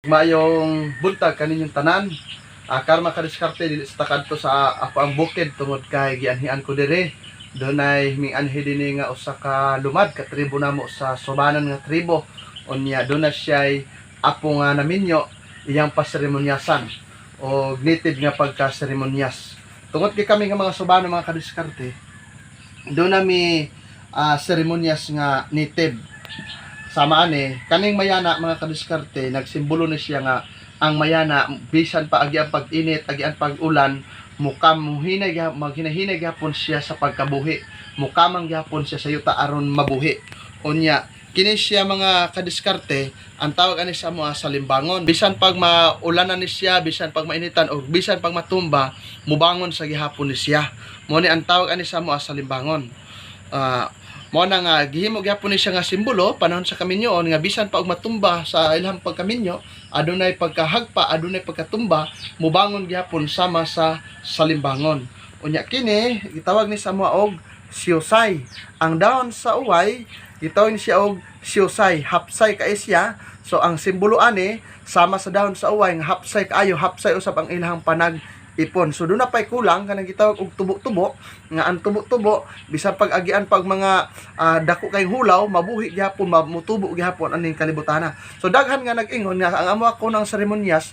Mayong buntag kaninyong tanan. Karma kadiskarte dili sa takadto sa ako ang bukid tungod kay gianhian ko dire. Dunay mianhi dinhi nga usa ka lumad ka tribo namo sa Subanan nga tribo. Unya dunay siya'y apo nga naminyo iyang paseremonyasan o native nga pagka-seremonyas. Tungod kay kami nga mga Subanon mga kadiskarte, doon nami seremonyas nga native. Sama ani kaning mayana mga kadiskarte nagsimbolo ni siya nga ang mayana bisan pa agi ang pag-init agi ang pag-ulan mukamang maghinahinay gyapon siya sa pagkabuhi, mukamang gyapon siya sa yuta aron mabuhi. Unya kini siya mga kadiskarte ang tawag ani sa mo sa limbangon, bisan pag maulanan ni siya, bisan pag mainitan o bisan pag matumba mubangon sa gihapon ni siya. Mo ni ang tawag ani sa mo sa limbangon. Mo na nga gihimo gyapon ni siya nga simbolo panahon sa kaminyoon nga bisan pa og matumba sa ilahang pagkaminyo adunay pagkahagpa adunay pagkatumba mubangon gyapon sama sa salimbangon. Unya kini gitawag ni sa mga og siyosay. Ang dahon sa uway gitawag ni siya og siyosay, hapsay kay siya. So ang simbolo ani sama sa dahon sa uway nga hapsay kaayo, hapsay usab ang ilahang panag ipon. So doon na pa'y kulang kanang gitawag og tubo-tubo nga ang tubo-tubo bisan pag-agian pag mga dako kay hulaw mabuhi gyapon mamutubo gyapon aning kalibutana. So daghan nga nag-ingon nga ang amo ko ng seremonyas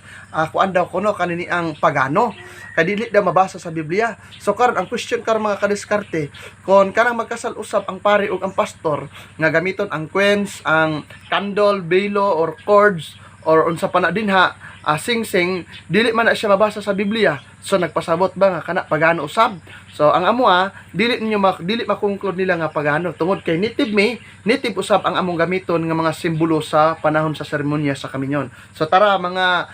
kuan daw kuno kanini ang pagano kay dili daw mabasa sa Biblia. So karon ang question karon mga kadiskarte kon kanang magkasal usab ang pari ug ang pastor nga gamiton ang quench, ang candle, belo or cords or unsa pa na dinha sing-sing dili man na siya mabasa sa Biblia. So nagpasabot ba nga kana pagano usab? So ang amo dili makonclude nila nga pagano tungod kay native usab ang among gamiton nga mga simbolo sa panahon sa seremonya sa kaminyon. So tara mga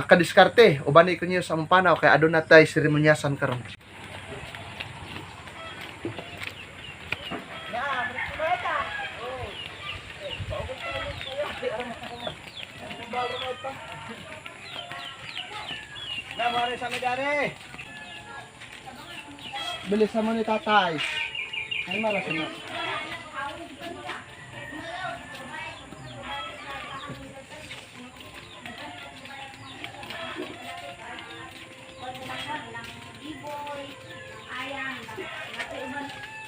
kadiskarte ubani ko niyo sa among panaw kay aduna tay seremonyasan karon. Mare sa medare. Bilisan mo ni tatay. Ay maras na.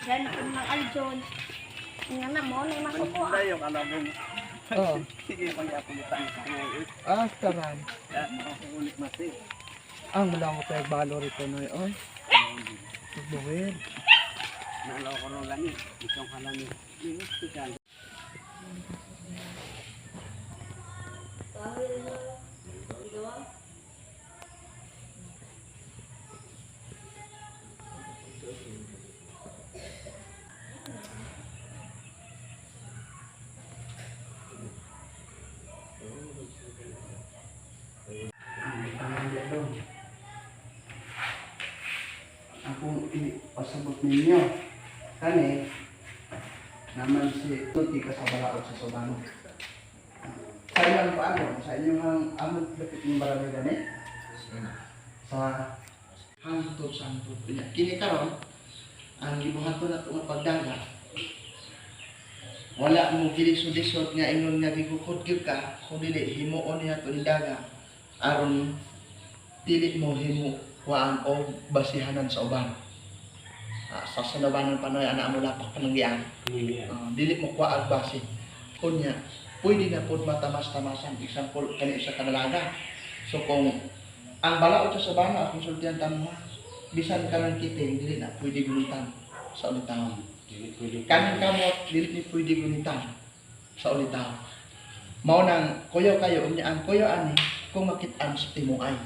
Dan ang aljon. Nga na mo na makuha. Wala yung alam mo. Oh. Sige pag-iapon kita ang taran. Ulit mati. Ang wala ko tayo balo rito na oy. Buwid. Nalaw ko ron gani. Itong halani. Hospital. Kung ipasabot ninyo kani naman si Tuti kasabalaot sa Subanon sa ilang paano sa inyong amot lapit ng barangay gani sa hantod kini karon ang gibuhaton nato nga pagdaga wala mo gilisod-lisod nga ingon nga gigukod gyud ka kun dili himuon niya to ni daga aron dili mo himo kuan o basihanan sa uban. Sa sanabanan panoy ana mo lapak pananggian. Dili mo kuha og base. Kunya, pwede na pud matamas-tamasan example kani sa kanalaga. So kung ang balaod sa sabana akong sultihan tamo bisan kanang kiting dili na pwede gunitan sa ulitaw. Kanang kamot dili ni pwede gunitan sa ulitaw. Mao nang kuyo kayo unya ang kuyo ani kung makit-an sa timuay.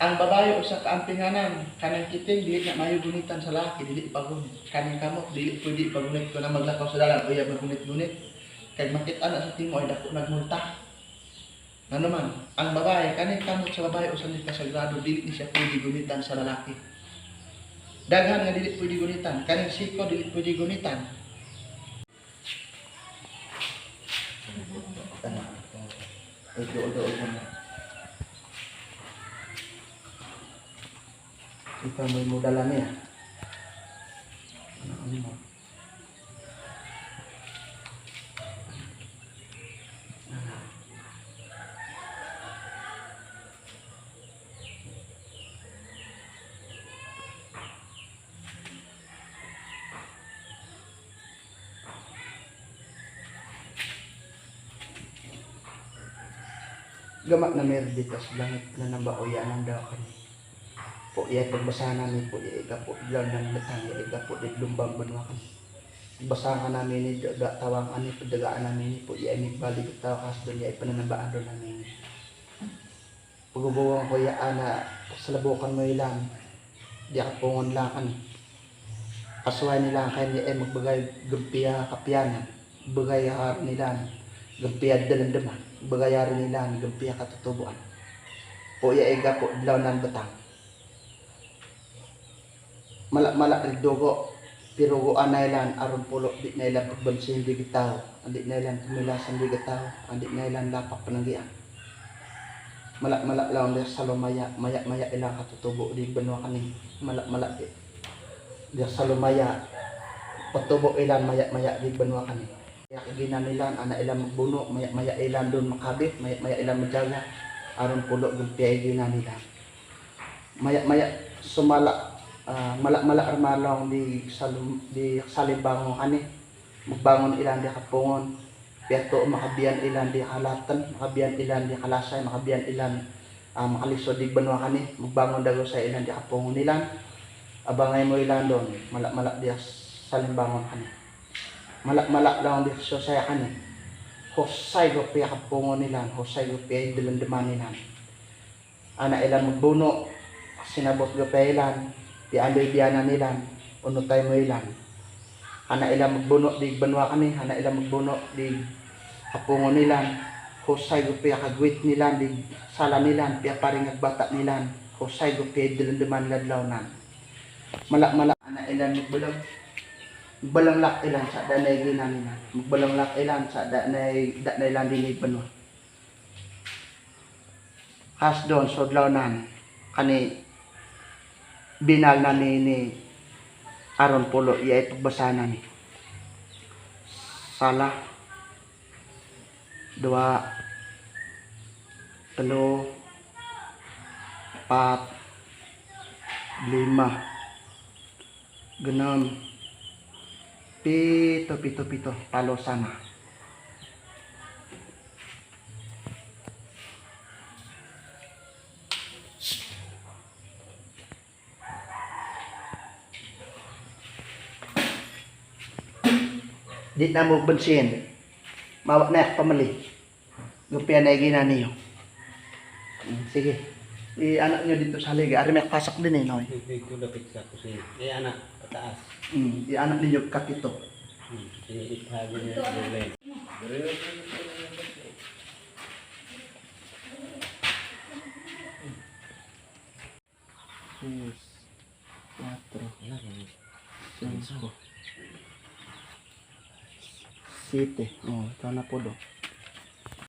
Ang babae usa ka ampinganan kanang kiting dili na mayo gunitan sa laki dili pagunit kanang kamot dili pwede pagunit ko na maglakaw sa dalan uya magunit-gunit kay makit-an sa timo ay dako nagmulta. Ano man ang babae kanang kamot sa babae usa ni kasagrado dili ni siya pwede gunitan sa lalaki. Daghan nga dili pwede gunitan kanang siko dili pwede gunitan. Ito may modala niya. Ano mo? Gamak na meron dito sa langit na nambauya ng daw kami. Po iya pagbasa namin po iya iga po ilaw ng batang iya iga po di lumbang banwa kami. Basahan namin ni tawang ani pagdagaan namin ni po iya ni balik taw kas doon iya ipananambaan doon namin. Pagbubuwang ko iya ana salabukan mo ilan. Di ako pungon lang kan. Pasuhay nila kay ni ay magbagay gumpiya kapyanan. Bagay harap nila gumpiya dalandama. Bagayari nila gumpiya katutubuan. Po iya iga po ilaw ng batang. Malak dugo pero go anailan aron pulo di na ilan pagbansin di bitaw andi na ilan kumilasan di bitaw andi na ilan lapak pananggian malak lang sa salumaya maya ilang katutubo di banwa kani malak di salumaya patubo ilan maya di banwa kani kaya kaginan nila ana ilang magbuno maya ilan doon makabit maya ilang magjaga aron pulo gumpiya ginan nila maya sumala malak armalong di salimbangon ani magbangon ilan di kapungon piato makabiyan ilan di halatan makabiyan ilan di kalasay makabiyan ilan makalisod di banwa kani magbangon dago sa ilan di kapungon ilan abangay mo ilan doon malak di salimbangon kani malak lang di sosaya kani hosay go piya kapungon ilan hosay go piya dilandaman ilan ana ilan magbuno sinabot go piya ilan di andoy biyana nilan unutay mo ilan ana ilang magbuno di banwa kami ana ilang magbuno di hapungon nilan husay gupiya kagwit nilan di sala nilan piya paring agbata nilan husay gupiya dilandaman ladlawnan malak ana ilang magbalang lak ilan sa danay ginan nilan magbalang lak ilan sa danay ilan dinig banwa has doon sodlawnan kani binal na ni aron pulo iya ipagbasa na ni sala 2 3 4 5 ganon pito palo sana di na mo bansin mawak na pamali gupya na ginan niyo sige anak nyo dito sa liga ari may pasak din noy Dito lapit sa kusina. Anak, pataas. anak ninyo kapito Sinipagin niya sa ulen. Yes. 4 5 7 oh ito na po do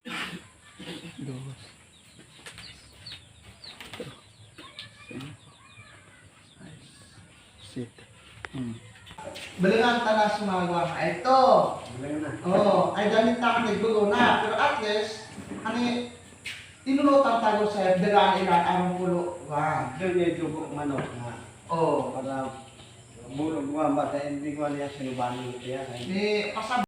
2 7 Balangan tanas mga ito. Oh, ay ganit ta nagbugo na pero at least ani tinunutan tayo sa dalan ilan ang pulo wa. Doon niya dugo manok na. Oh, Para mulog mo ba hindi ko niya sinubanan niya. ni pasab